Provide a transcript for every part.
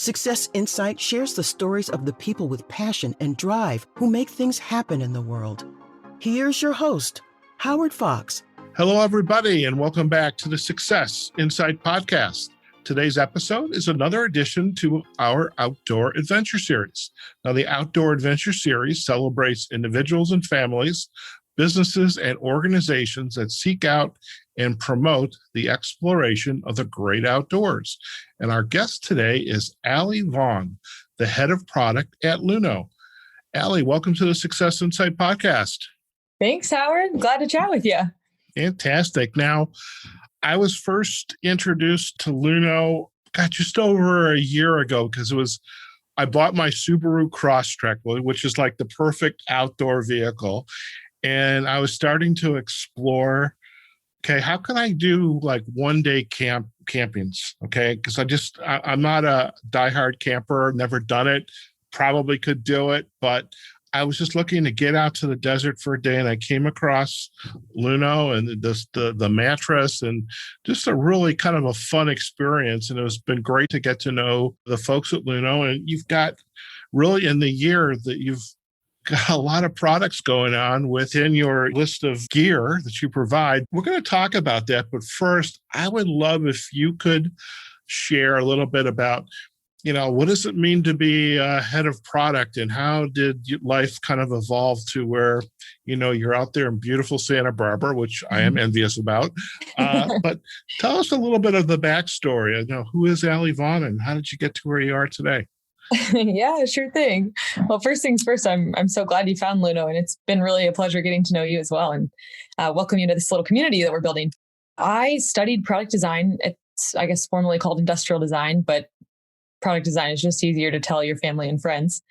Success Insight shares the stories of the people with passion and drive who make things happen in the world. Here's your host, Howard Fox. Hello, everybody, and welcome back to the Success Insight podcast. Today's episode is another addition to our Outdoor Adventure Series. Now, the Outdoor Adventure Series celebrates individuals and families, businesses, and organizations that seek out and promote the exploration of the great outdoors. And our guest today is Allie Vaughan, the head of product at Luno. Allie, welcome to the Success Insight podcast. Thanks, Howard. Glad to chat with you. Fantastic. Now, I was first introduced to Luno, just over a year ago, because I bought my Subaru Crosstrek, which is like the perfect outdoor vehicle. And I was starting to explore, how can I do like one-day campings? Because I'm not a diehard camper, never done it, probably could do it, but I was just looking to get out to the desert for a day, and I came across Luno and the mattress, and just a really kind of a fun experience. And it's been great to get to know the folks at Luno. And you've got really in the year that you've got a lot of products going on within your list of gear that you provide. We're going to talk about that. But first, I would love if you could share a little bit about what does it mean to be a head of product, and how did life kind of evolve to where, you're out there in beautiful Santa Barbara, which I am envious about. But tell us a little bit of the backstory. Who is Allie Vaughan, and how did you get to where you are today? Yeah, sure thing. Well, first things first, I'm so glad you found Luno, and it's been really a pleasure getting to know you as well, and welcome you to this little community that we're building. I studied product design. It's, I guess, formally called industrial design, but product design is just easier to tell your family and friends.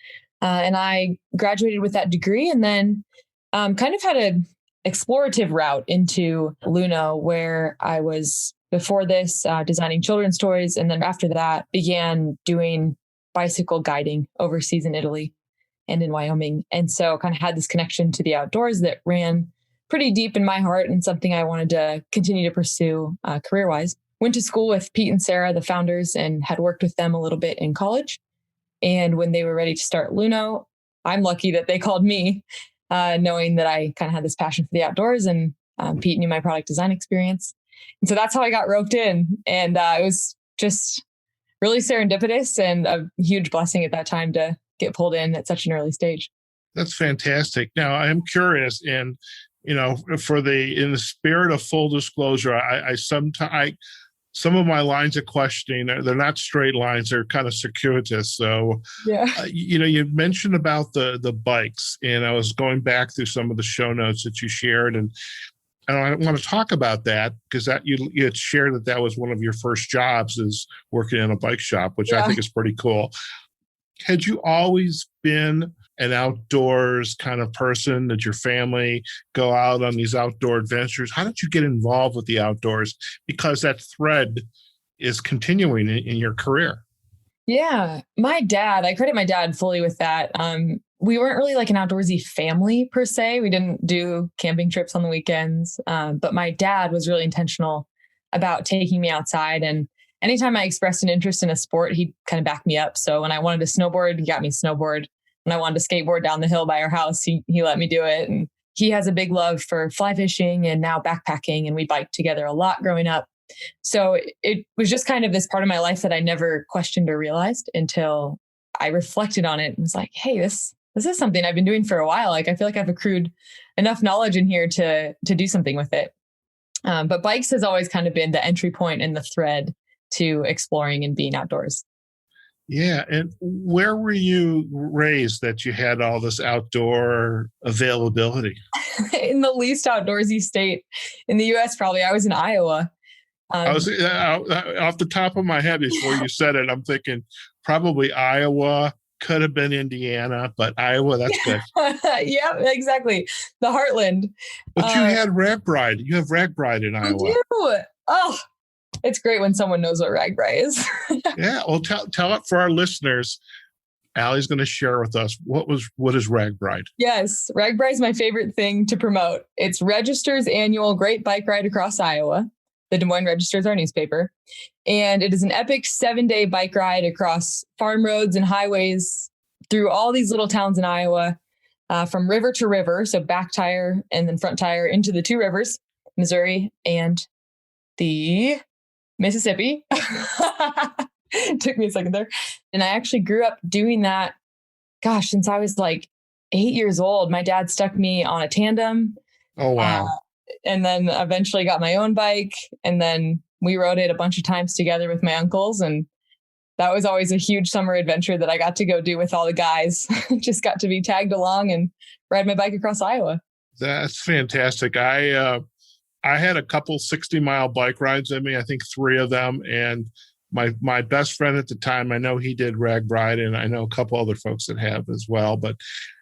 And I graduated with that degree, and then kind of had an explorative route into Luno, where I was, before this, designing children's toys. And then after that, began doing bicycle guiding overseas in Italy and in Wyoming. And so kind of had this connection to the outdoors that ran pretty deep in my heart, and something I wanted to continue to pursue career-wise. Went to school with Pete and Sarah, the founders, and had worked with them a little bit in college. And when they were ready to start Luno, I'm lucky that they called me, knowing that I kind of had this passion for the outdoors, and Pete knew my product design experience. And so that's how I got roped in. And it was just really serendipitous and a huge blessing at that time to get pulled in at such an early stage. That's fantastic. Now, I'm curious, and in the spirit of full disclosure, I sometimes some of my lines of questioning, they're not straight lines, they're kind of circuitous. So, yeah. You mentioned about the bikes, and I was going back through some of the show notes that you shared, and I want to talk about that, because that you had shared that was one of your first jobs, is working in a bike shop, which I think is pretty cool. Had you always been an outdoors kind of person? Did your family go out on these outdoor adventures? How did you get involved with the outdoors? Because that thread is continuing in your career. Yeah. I credit my dad fully with that. We weren't really like an outdoorsy family per se. We didn't do camping trips on the weekends. But my dad was really intentional about taking me outside. And anytime I expressed an interest in a sport, he'd kind of back me up. So when I wanted to snowboard, he got me snowboard. When I wanted to skateboard down the hill by our house, he let me do it. And he has a big love for fly fishing and now backpacking. And we biked together a lot growing up. So it was just kind of this part of my life that I never questioned or realized until I reflected on it and was like, hey, this is something I've been doing for a while. Like, I feel like I've accrued enough knowledge in here to do something with it. But bikes has always kind of been the entry point and the thread to exploring and being outdoors. Yeah. And where were you raised that you had all this outdoor availability? In the least outdoorsy state in the U.S., probably. I was in Iowa. I was off the top of my head before you said it. I'm thinking probably Iowa, could have been Indiana, but Iowa, that's good. Yeah, exactly. The heartland. But you had Ragbrai. You have Ragbrai in Iowa. I do. Oh, it's great when someone knows what Ragbrai is. Yeah. Well, tell it for our listeners. Allie's going to share with us what is Ragbrai. Yes, Ragbrai is my favorite thing to promote. It's Register's annual Great Bike Ride across Iowa. The Des Moines Register is our newspaper. And it is an epic 7-day bike ride across farm roads and highways through all these little towns in Iowa, from river to river. So back tire and then front tire into the two rivers, Missouri and the Mississippi. Took me a second there. And I actually grew up doing that, since I was like 8 years old. My dad stuck me on a tandem. Oh, wow. And then eventually got my own bike. And then we rode it a bunch of times together with my uncles. And that was always a huge summer adventure that I got to go do with all the guys. Just got to be tagged along and ride my bike across Iowa. That's fantastic. I had a couple 60-mile bike rides in me, I think 3 of them. And my best friend at the time, I know he did Ragbrai, and I know a couple other folks that have as well. But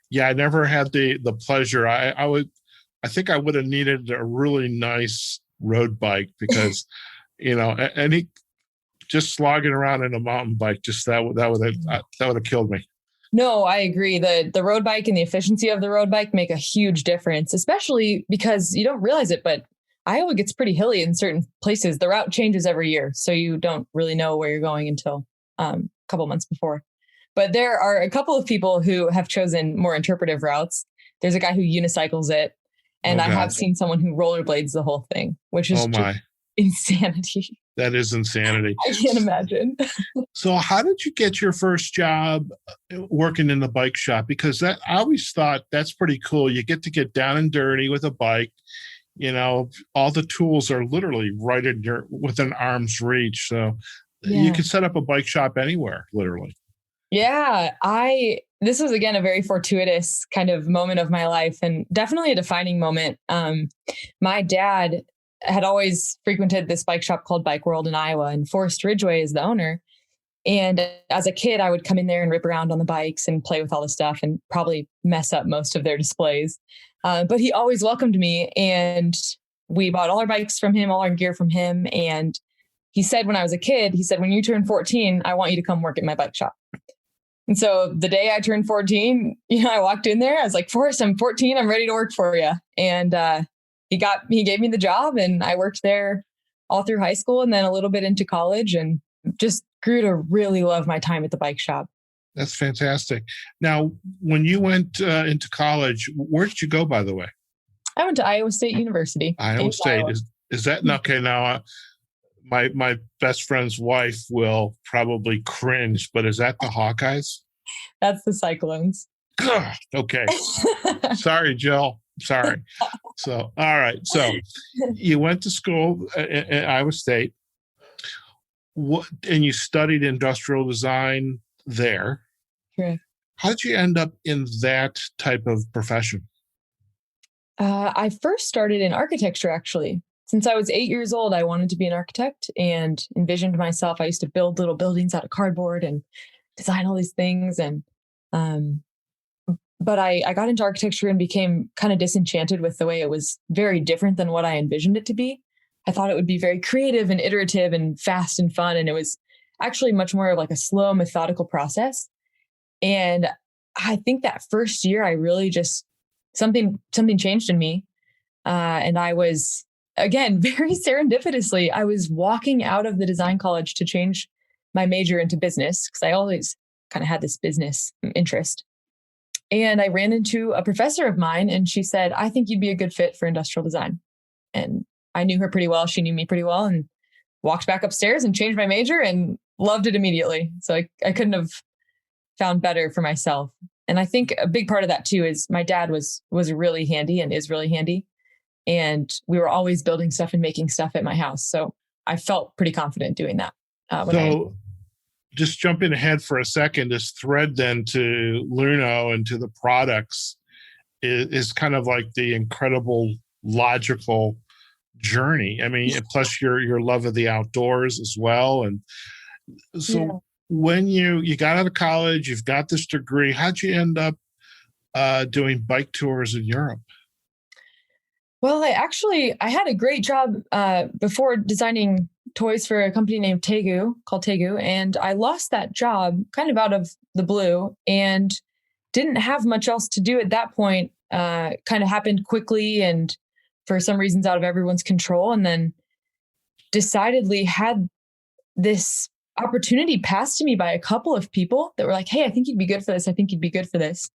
yeah, I never had the pleasure. I think I would have needed a really nice road bike because, any just slogging around in a mountain bike, just that would have killed me. No, I agree. The road bike and the efficiency of the road bike make a huge difference, especially because you don't realize it, but Iowa gets pretty hilly in certain places. The route changes every year, so you don't really know where you're going until a couple months before. But there are a couple of people who have chosen more interpretive routes. There's a guy who unicycles it, and I have seen someone who rollerblades the whole thing, which is just insanity. That is insanity. I can't imagine. So how did you get your first job working in the bike shop? Because I always thought that's pretty cool. You get to get down and dirty with a bike. All the tools are literally right within arm's reach. So you can set up a bike shop anywhere, literally. Yeah, this was, again, a very fortuitous kind of moment of my life, and definitely a defining moment. My dad had always frequented this bike shop called Bike World in Iowa, and Forrest Ridgway is the owner. And as a kid, I would come in there and rip around on the bikes and play with all the stuff and probably mess up most of their displays. But he always welcomed me, and we bought all our bikes from him, all our gear from him. And he said, when I was a kid, when you turn 14, I want you to come work at my bike shop. And so the day I turned 14, I walked in there. I was like, Forrest, I'm 14. I'm ready to work for you. And he gave me the job, and I worked there all through high school and then a little bit into college, and just grew to really love my time at the bike shop. That's fantastic. Now, when you went into college, where did you go, by the way? I went to Iowa State University. Iowa State. Is that okay? Now, my best friend's wife will probably cringe, but is that the Hawkeyes? That's the Cyclones. Okay. Sorry, Jill. Sorry. So, all right. So you went to school at Iowa State. And you studied industrial design there. Correct. How did you end up in that type of profession? I first started in architecture, actually. Since I was 8 years old, I wanted to be an architect and envisioned myself. I used to build little buildings out of cardboard and design all these things. And but I got into architecture and became kind of disenchanted with the way it was very different than what I envisioned it to be. I thought it would be very creative and iterative and fast and fun. And it was actually much more of like a slow, methodical process. And I think that first year, I really just, something changed in me. And I was, again, very serendipitously, I was walking out of the design college to change my major into business, because I always kind of had this business interest. And I ran into a professor of mine, and she said, I think you'd be a good fit for industrial design. And I knew her pretty well. She knew me pretty well, and walked back upstairs and changed my major and loved it immediately. So I couldn't have found better for myself. And I think a big part of that too is my dad was really handy and is really handy. And we were always building stuff and making stuff at my house. So I felt pretty confident doing that. Just jumping ahead for a second, this thread then to Luno and to the products is kind of like the incredible logical journey. I mean, plus your love of the outdoors as well. And so when you got out of college, you've got this degree, how'd you end up doing bike tours in Europe? Well, I had a great job before designing toys for a company called Tegu. And I lost that job kind of out of the blue and didn't have much else to do at that point. Kind of happened quickly and for some reasons out of everyone's control. And then decidedly had this opportunity passed to me by a couple of people that were like, hey, I think you'd be good for this. I think you'd be good for this.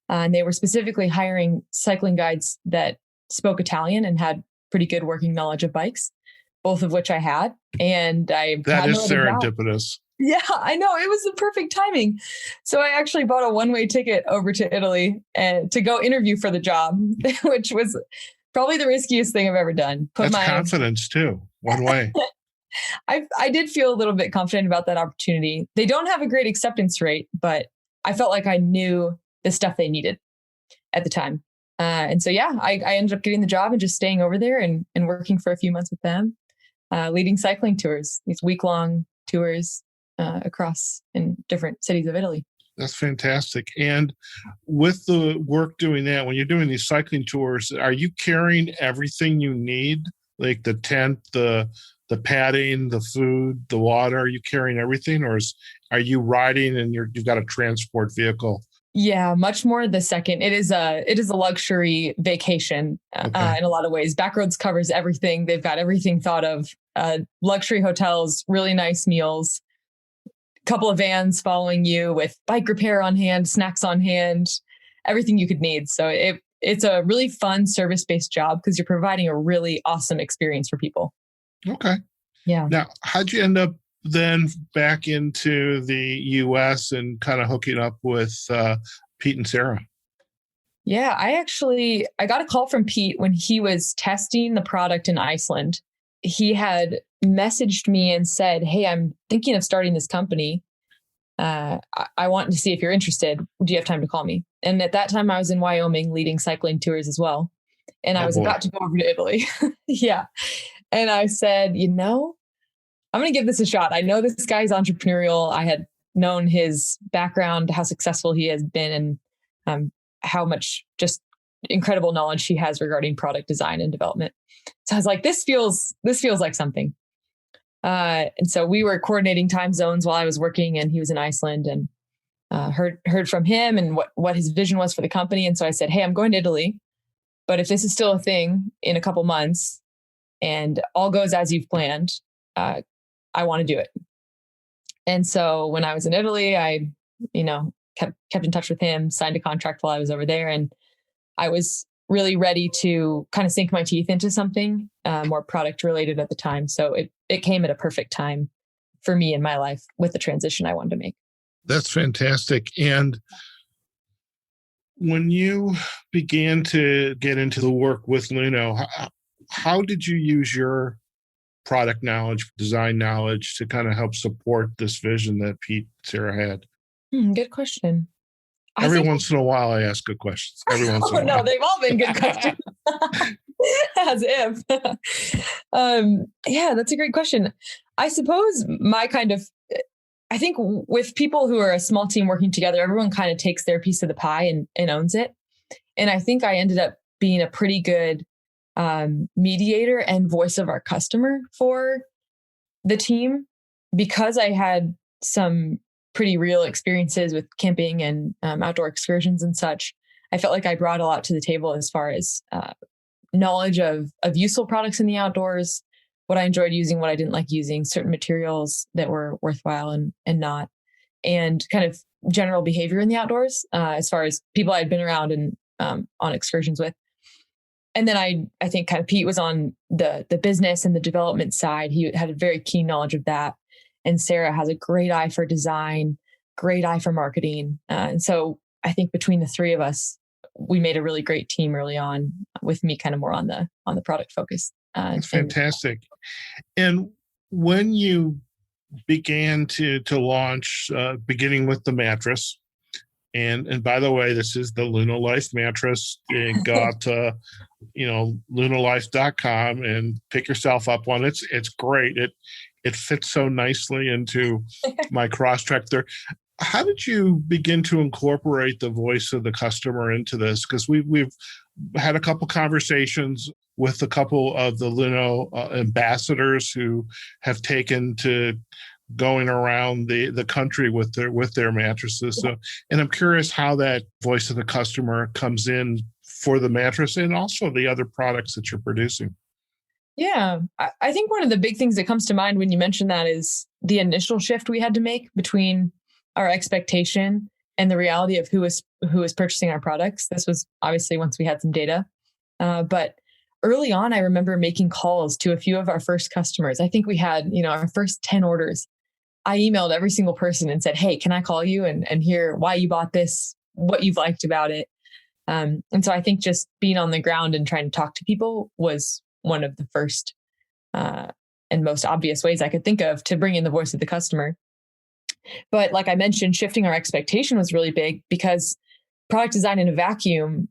And they were specifically hiring cycling guides that spoke Italian and had pretty good working knowledge of bikes, both of which I had. And that is serendipitous. Yeah, I know. It was the perfect timing. So I actually bought a one-way ticket over to Italy and to go interview for the job, which was probably the riskiest thing I've ever done. That's confidence too, one way. I did feel a little bit confident about that opportunity. They don't have a great acceptance rate, but I felt like I knew the stuff they needed at the time. And so, yeah, I ended up getting the job and just staying over there and working for a few months with them, leading cycling tours, these week-long tours across in different cities of Italy. That's fantastic. And with the work doing that, when you're doing these cycling tours, are you carrying everything you need? Like the tent, the padding, the food, the water? Are you carrying everything, or are you riding and you've got a transport vehicle? Yeah, much more the second. It is a luxury vacation in a lot of ways. Backroads covers everything. They've got everything thought of. Luxury hotels, really nice meals, couple of vans following you with bike repair on hand, snacks on hand, everything you could need. So it's a really fun service-based job because you're providing a really awesome experience for people. Okay. Yeah. Now, how'd you end up then back into the US and kind of hooking up with Pete and Sarah? Yeah, I got a call from Pete when he was testing the product in Iceland. He had messaged me and said, hey, I'm thinking of starting this company. I want to see if you're interested. Do you have time to call me? And at that time I was in Wyoming leading cycling tours as well. And I was about to go over to Italy. Yeah. And I said, I'm going to give this a shot. I know this guy's entrepreneurial. I had known his background, how successful he has been, and how much just incredible knowledge he has regarding product design and development. So I was like, this feels like something. And so we were coordinating time zones while I was working, and he was in Iceland, and heard from him and what his vision was for the company. And so I said, hey, I'm going to Italy, but if this is still a thing in a couple months and all goes as you've planned, I want to do it. And so when I was in Italy, I, kept in touch with him, signed a contract while I was over there. And I was really ready to kind of sink my teeth into something more product related at the time. So it came at a perfect time for me in my life with the transition I wanted to make. That's fantastic. And when you began to get into the work with Luno, how did you use your product knowledge, design knowledge to kind of help support this vision that Pete and Sarah had? Good question. Every once in a while, I ask good questions. Every once in a while. No, they've all been good questions. As if. Yeah, that's a great question. I suppose I think with people who are a small team working together, everyone kind of takes their piece of the pie and owns it. And I think I ended up being a pretty good mediator and voice of our customer for the team, because I had some pretty real experiences with camping and outdoor excursions and such. I felt like I brought a lot to the table as far as knowledge of useful products in the outdoors, what I enjoyed using, what I didn't like using, certain materials that were worthwhile and not, and kind of general behavior in the outdoors as far as people I'd been around and on excursions with. And then I think kind of Pete was on the business and the development side. He had a very keen knowledge of that. And Sarah has a great eye for design, great eye for marketing. And so I think between the three of us, we made a really great team early on, with me kind of more on the product focus. That's fantastic. And when you began to launch, beginning with the mattress, and by the way, this is the Luno Life mattress. You got lunolife.com and pick yourself up one. It's great. It fits so nicely into my Crosstrek there. How did you begin to incorporate the voice of the customer into this? Because we've had a couple conversations with a couple of the Luno ambassadors who have taken to going around the country with their mattresses. So, and I'm curious how that voice of the customer comes in for the mattress and also the other products that you're producing. Yeah. I think one of the big things that comes to mind when you mention that is the initial shift we had to make between our expectation and the reality of who was purchasing our products. This was obviously once we had some data. But early on, I remember making calls to a few of our first customers. I think we had, our first 10 orders. I emailed every single person and said, "Hey, can I call you and hear why you bought this, what you've liked about it?" And so I think just being on the ground and trying to talk to people was one of the first uh, and most obvious ways I could think of to bring in the voice of the customer. But like I mentioned, shifting our expectation was really big because product design in a vacuum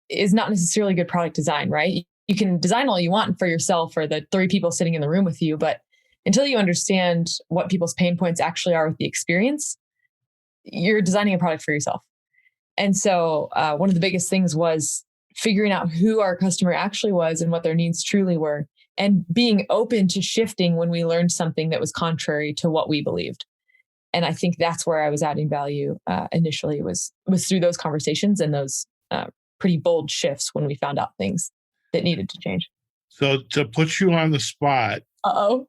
is not necessarily good product design, right? You can design all you want for yourself or the three people sitting in the room with you, but until you understand what people's pain points actually are with the experience, you're designing a product for yourself. And so one of the biggest things was figuring out who our customer actually was and what their needs truly were, and being open to shifting when we learned something that was contrary to what we believed. And I think that's where I was adding value initially was through those conversations and those pretty bold shifts when we found out things that needed to change. So to put you on the spot, Uh-oh.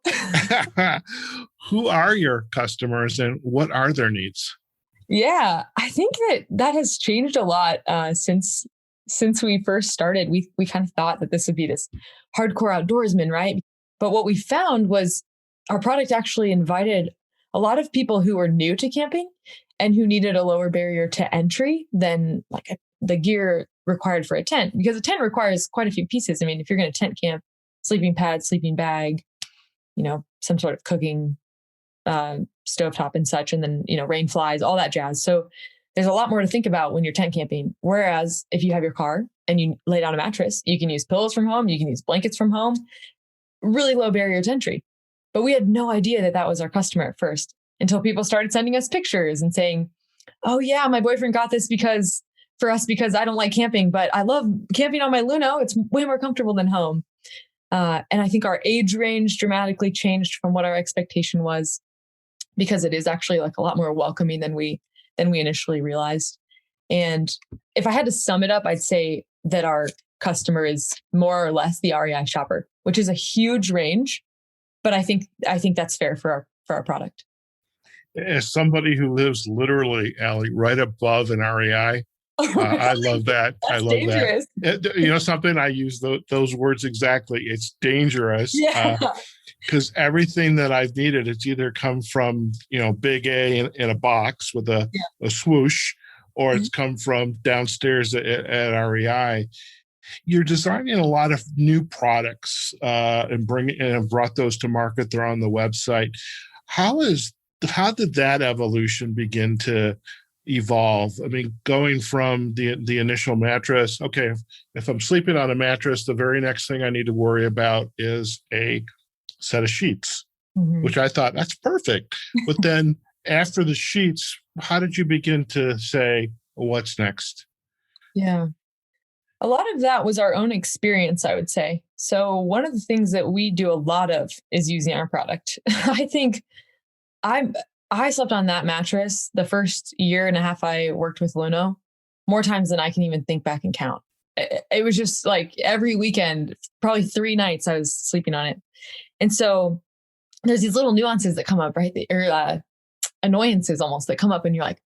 who are your customers and what are their needs? Yeah, I think that has changed a lot since we first started. We kind of thought that this would be this hardcore outdoorsman, right? But what we found was our product actually invited a lot of people who were new to camping and who needed a lower barrier to entry than the gear required for a tent, because a tent requires quite a few pieces. I mean, if you're going to tent camp, sleeping pad, sleeping bag, some sort of cooking stovetop and such, and then, rain flies, all that jazz. So there's a lot more to think about when you're tent camping. Whereas if you have your car and you lay down a mattress, you can use pillows from home, you can use blankets from home, really low barrier to entry. But we had no idea that was our customer at first until people started sending us pictures and saying, "Oh yeah, my boyfriend got this because I don't like camping, but I love camping on my Luno. It's way more comfortable than home." And I think our age range dramatically changed from what our expectation was, because it is actually a lot more welcoming than we initially realized. And if I had to sum it up, I'd say that our customer is more or less the REI shopper, which is a huge range, but I think that's fair for our product. As somebody who lives literally, Allie, right above an REI, I love that. That's I love dangerous. that. Something, I use those words exactly. It's dangerous. Yeah. Because everything that I've needed, it's either come from, Big A in a box with a swoosh, or it's come from downstairs at REI. You're designing a lot of new products and have brought those to market. They're on the website. How did that evolution begin to evolve? I mean, going from the initial mattress, okay, if I'm sleeping on a mattress, the very next thing I need to worry about is a set of sheets, which I thought that's perfect. But then after the sheets, how did you begin to say, what's next? Yeah. A lot of that was our own experience, I would say. So one of the things that we do a lot of is using our product. I think I slept on that mattress the first year and a half I worked with Luno more times than I can even think back and count. It was just every weekend, probably 3 nights I was sleeping on it. And so there's these little nuances that come up, right? Or annoyances almost that come up, and you're like,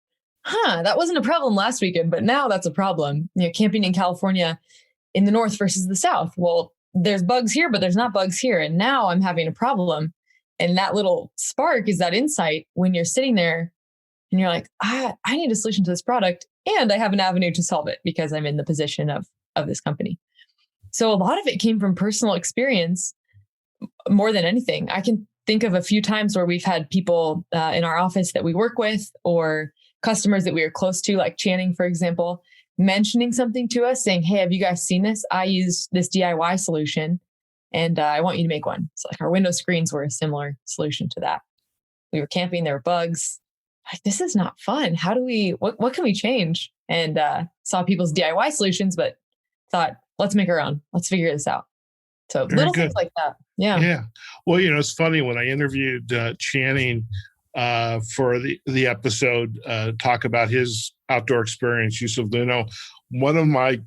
that wasn't a problem last weekend, but now that's a problem. Camping in California in the north versus the south. Well, there's bugs here, but there's not bugs here. And now I'm having a problem. And that little spark is that insight when you're sitting there and you're like, I need a solution to this product, and I have an avenue to solve it because I'm in the position of this company. So a lot of it came from personal experience more than anything. I can think of a few times where we've had people in our office that we work with, or customers that we are close to, like Channing, for example, mentioning something to us saying, "Hey, have you guys seen this? I use this DIY solution and I want you to make one." So our window screens were a similar solution to that. We were camping, there were bugs. This is not fun. How do what can we change? And saw people's DIY solutions, but thought, let's make our own. Let's figure this out. So Very little good. things like that. Yeah. Yeah. Well, it's funny, when I interviewed Channing for the episode, talk about his outdoor experience, use of Luno, one of my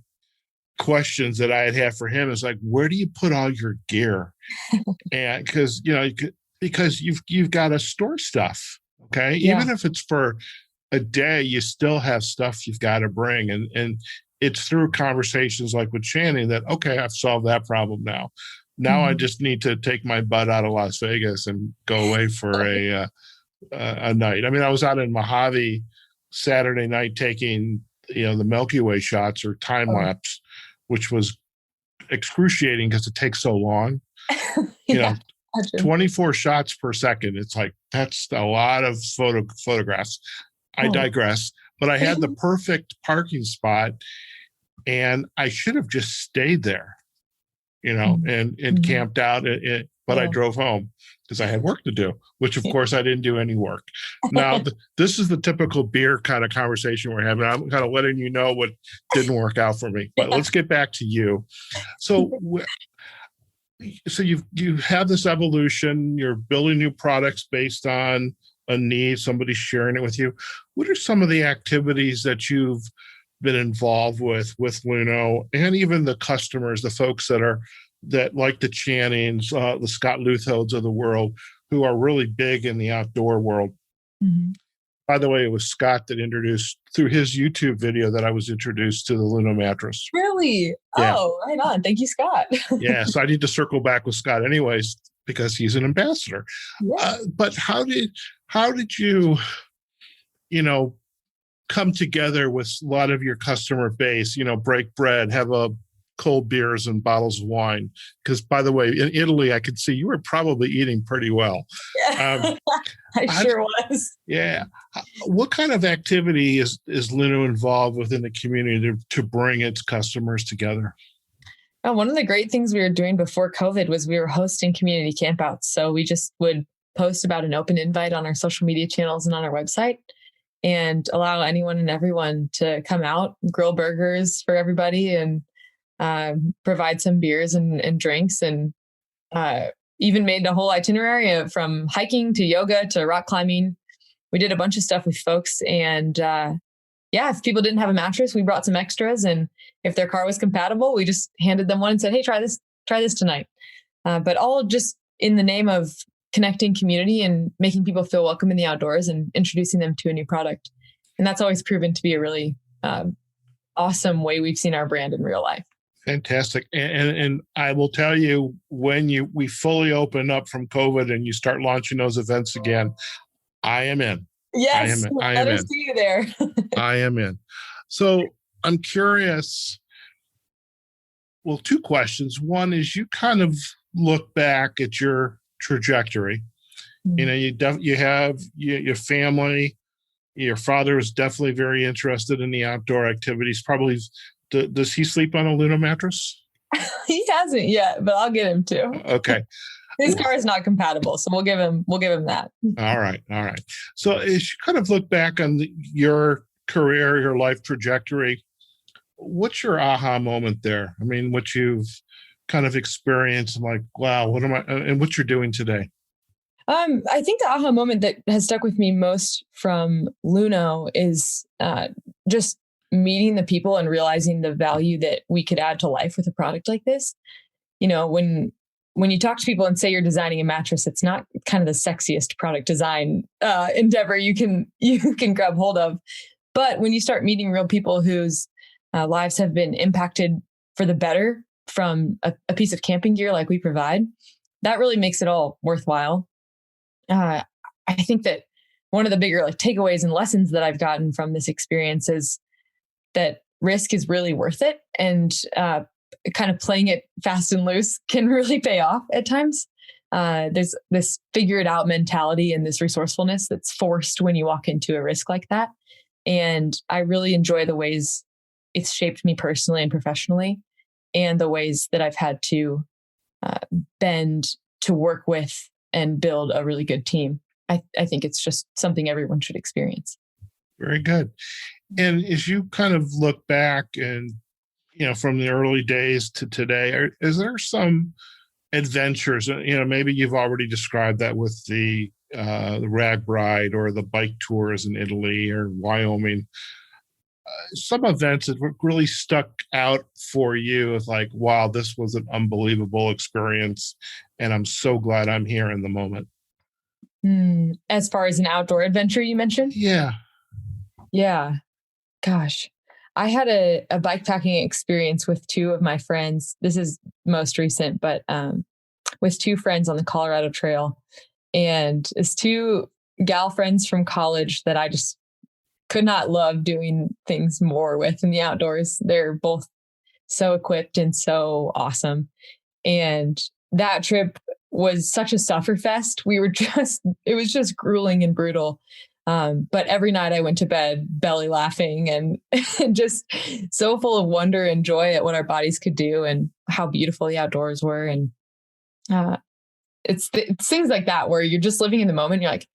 questions that I'd have for him is like, where do you put all your gear? And because, because you've got to store stuff. Okay. Yeah. Even if it's for a day, you still have stuff you've got to bring. And it's through conversations like with Channing that, okay, I've solved that problem now. Now I just need to take my butt out of Las Vegas and go away for a night. I mean, I was out in Mojave Saturday night taking, the Milky Way shots or time lapse, which was excruciating because it takes so long. 24 shots per second. It's like, that's a lot of photographs. I digress, but I had the perfect parking spot and I should have just stayed there, and camped out. But I drove home because I had work to do, which of course I didn't do any work. Now, this is the typical beer kind of conversation we're having. I'm kind of letting you know what didn't work out for me, but let's get back to you. So you have this evolution, you're building new products based on a need, somebody's sharing it with you. What are some of the activities that you've been involved with Luno, and even the customers, the folks that like the Channings, the Scott Luthodes of the world, who are really big in the outdoor world? Mm-hmm. By the way, it was Scott that introduced, through his YouTube video, that I was introduced to the Luno mattress. Really? Yeah. Oh, right on. Thank you, Scott. Yeah, so I need to circle back with Scott anyways, because he's an ambassador. Yeah. But how did you, come together with a lot of your customer base, break bread, have a cold beers and bottles of wine? Because, by the way, in Italy, I could see you were probably eating pretty well. Yeah. I sure was. Yeah. What kind of activity is Luno involved within the community to bring its customers together? Oh, one of the great things we were doing before COVID was we were hosting community campouts. So we just would post about an open invite on our social media channels and on our website, and allow anyone and everyone to come out, grill burgers for everybody, and provide some beers and drinks, and even made a whole itinerary from hiking to yoga to rock climbing. We did a bunch of stuff with folks. And if people didn't have a mattress, we brought some extras. And if their car was compatible, we just handed them one and said, hey, try this tonight. But all just in the name of connecting community and making people feel welcome in the outdoors and introducing them to a new product. And that's always proven to be a really awesome way we've seen our brand in real life. Fantastic. And I will tell you, when we fully open up from COVID and you start launching those events again, I am in. Yes, I am in. See you there. I am in. So I'm curious. Well, two questions. One is, you kind of look back at your trajectory. Mm-hmm. You have your family. Your father is definitely very interested in the outdoor activities. Probably, does he sleep on a Luno mattress? He hasn't yet, but I'll get him to. Okay. His car is not compatible, so we'll give him that. All right. So as you kind of look back on your career, your life trajectory, what's your aha moment there? I mean, what you've kind of experienced, and like, wow, what am I, and what you're doing today? I think the aha moment that has stuck with me most from Luno is just meeting the people and realizing the value that we could add to life with a product like this. When you talk to people and say you're designing a mattress, it's not kind of the sexiest product design endeavor you can grab hold of. But when you start meeting real people whose lives have been impacted for the better from a piece of camping gear like we provide, that really makes it all worthwhile. I think that one of the bigger takeaways and lessons that I've gotten from this experience is that risk is really worth it, and kind of playing it fast and loose can really pay off at times. There's this figure it out mentality and this resourcefulness that's forced when you walk into a risk like that. And I really enjoy the ways it's shaped me personally and professionally, and the ways that I've had to bend to work with and build a really good team. I think it's just something everyone should experience. Very good. And as you kind of look back and, from the early days to today, is there some adventures, maybe you've already described that with the Ragbrai or the bike tours in Italy or Wyoming. some events that really stuck out for you as like, wow, this was an unbelievable experience, and I'm so glad I'm here in the moment? As far as an outdoor adventure you mentioned? Yeah. Yeah. Gosh. I had a bikepacking experience with two of my friends. This is most recent, but with two friends on the Colorado Trail. And it's two gal friends from college that I just could not love doing things more with in the outdoors. They're both so equipped and so awesome. And that trip was such a sufferfest. It was just grueling and brutal. But every night I went to bed belly laughing and just so full of wonder and joy at what our bodies could do and how beautiful the outdoors were. And it's things like that where you're just living in the moment. You're like,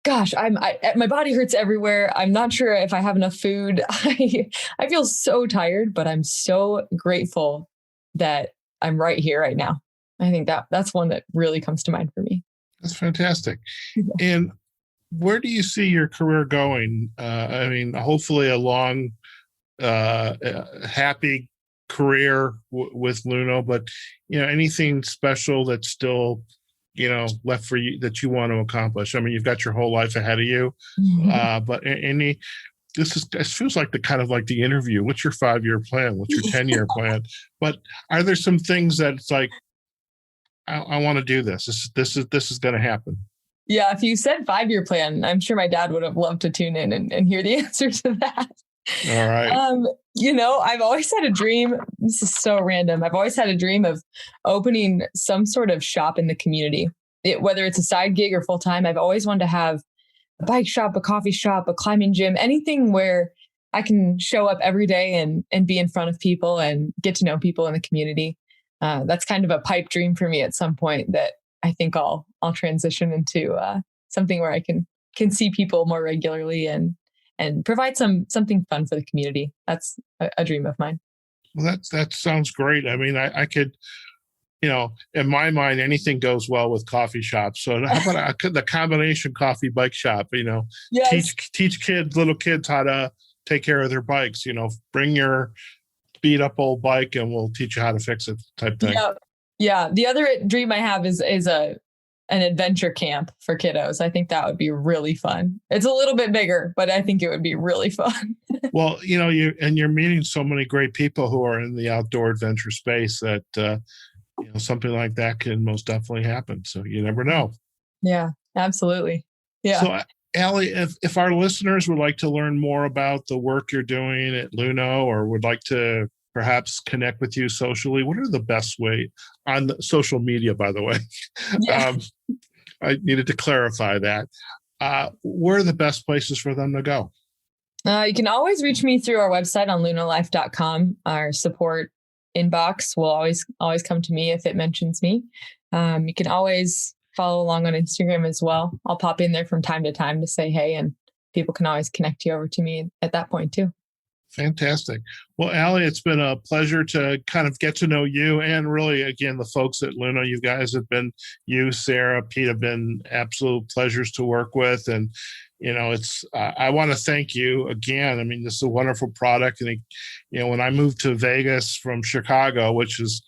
gosh, my body hurts everywhere. I'm not sure if I have enough food. I feel so tired, but I'm so grateful that I'm right here right now. I think that's one that really comes to mind for me. That's fantastic. And where do you see your career going? I mean, hopefully a long, happy career with Luno, but anything special that's still left for you that you want to accomplish? I mean, you've got your whole life ahead of you, but this feels like the kind of like the interview. What's your 5-year plan? What's your 10-year plan? But are there some things that it's like, I want to do this. This is going to happen. Yeah, if you said 5-year plan, I'm sure my dad would have loved to tune in and hear the answer to that. All right. I've always had a dream. This is so random. I've always had a dream of opening some sort of shop in the community, whether it's a side gig or full time. I've always wanted to have a bike shop, a coffee shop, a climbing gym, anything where I can show up every day and be in front of people and get to know people in the community. That's kind of a pipe dream for me at some point that I think I'll transition into something where I can see people more regularly and provide something fun for the community. That's a dream of mine. Well, that sounds great. I mean, I could, in my mind, anything goes well with coffee shops. So how about the combination coffee bike shop? Yes. Teach little kids how to take care of their bikes. Bring your beat up old bike and we'll teach you how to fix it, type thing. Yeah. The other dream I have is an adventure camp for kiddos. I think that would be really fun. It's a little bit bigger, but I think it would be really fun. Well, you're meeting so many great people who are in the outdoor adventure space that, something like that can most definitely happen. So you never know. Yeah, absolutely. Yeah. So Allie, if our listeners would like to learn more about the work you're doing at Luno or would like to perhaps connect with you socially, what are the best way on the social media, by the way? Yeah. I needed to clarify that. Where are the best places for them to go? You can always reach me through our website on lunolife.com. Our support inbox will always come to me if it mentions me. You can always follow along on Instagram as well. I'll pop in there from time to time to say hey, and people can always connect you over to me at that point too. Fantastic. Well, Allie, it's been a pleasure to kind of get to know you and really, again, the folks at Luno. You guys have been, Sarah, Pete have been absolute pleasures to work with. And, I want to thank you again. I mean, this is a wonderful product. And, when I moved to Vegas from Chicago, which is,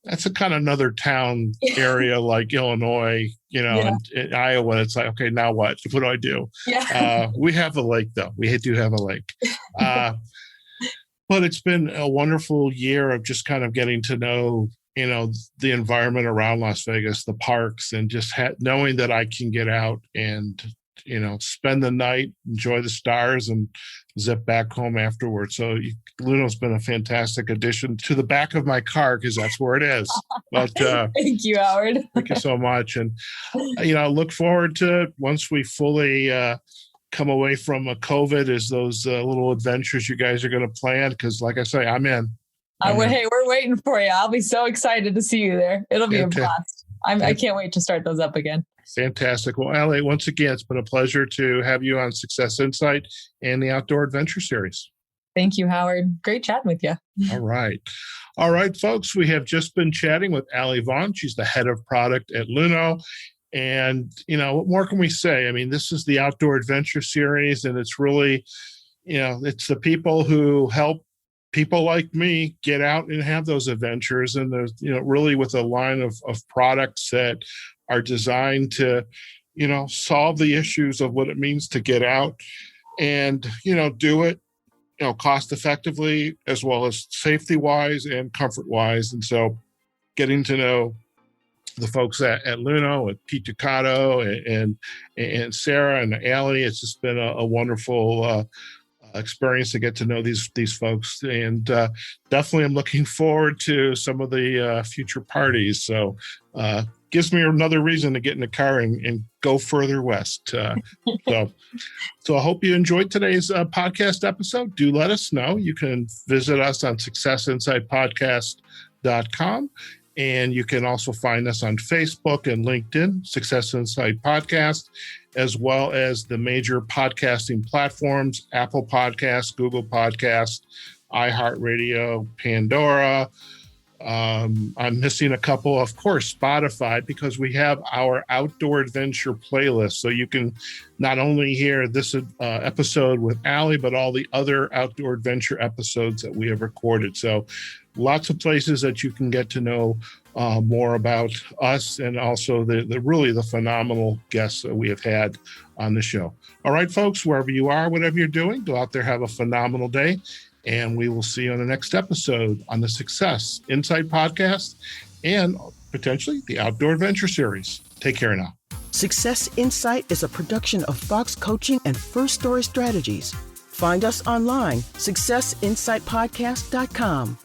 that's a kind of another town area like Illinois, and in Iowa, it's like, okay, now what? What do I do? Yeah. We have a lake, though. We do have a lake. But it's been a wonderful year of just kind of getting to know, the environment around Las Vegas, the parks, and just knowing that I can get out and, spend the night, enjoy the stars, and zip back home afterwards. So Luno's been a fantastic addition to the back of my car because that's where it is. But thank you, Howard. Thank you so much. And, look forward to once we fully come away from COVID is those little adventures you guys are going to plan. Because like I say, I'm in. Hey, we're waiting for you. I'll be so excited to see you there. It'll be a blast. I can't wait to start those up again. Fantastic. Well, Allie, once again, it's been a pleasure to have you on Success Insight and the Outdoor Adventure Series. Thank you, Howard. Great chatting with you. All right, folks. We have just been chatting with Allie Vaughan. She's the head of product at Luno. And, what more can we say? I mean, this is the Outdoor Adventure Series, and it's really, it's the people who help people like me get out and have those adventures. And there's, really with a line of products that are designed to, solve the issues of what it means to get out and, do it, cost effectively as well as safety wise and comfort wise. And so getting to know the folks at Luno, at Pete Ducato and Sarah and Allie, it's just been a wonderful experience to get to know these folks, and definitely I'm looking forward to some of the future parties. So gives me another reason to get in the car and go further west. So I hope you enjoyed today's podcast episode. Do let us know. You can visit us on successinsightpodcast.com. And you can also find us on Facebook and LinkedIn, Success Insight Podcast, as well as the major podcasting platforms, Apple Podcasts, Google Podcasts, iHeartRadio, Pandora. I'm missing a couple, of course, Spotify, because we have our outdoor adventure playlist. So you can not only hear this episode with Allie, but all the other outdoor adventure episodes that we have recorded. So lots of places that you can get to know more about us, and also the really phenomenal guests that we have had on the show. All right, folks, wherever you are, whatever you're doing, go out there, have a phenomenal day. And we will see you on the next episode on the Success Insight Podcast and potentially the Outdoor Adventure Series. Take care now. Success Insight is a production of Fox Coaching and First Story Strategies. Find us online, successinsightpodcast.com.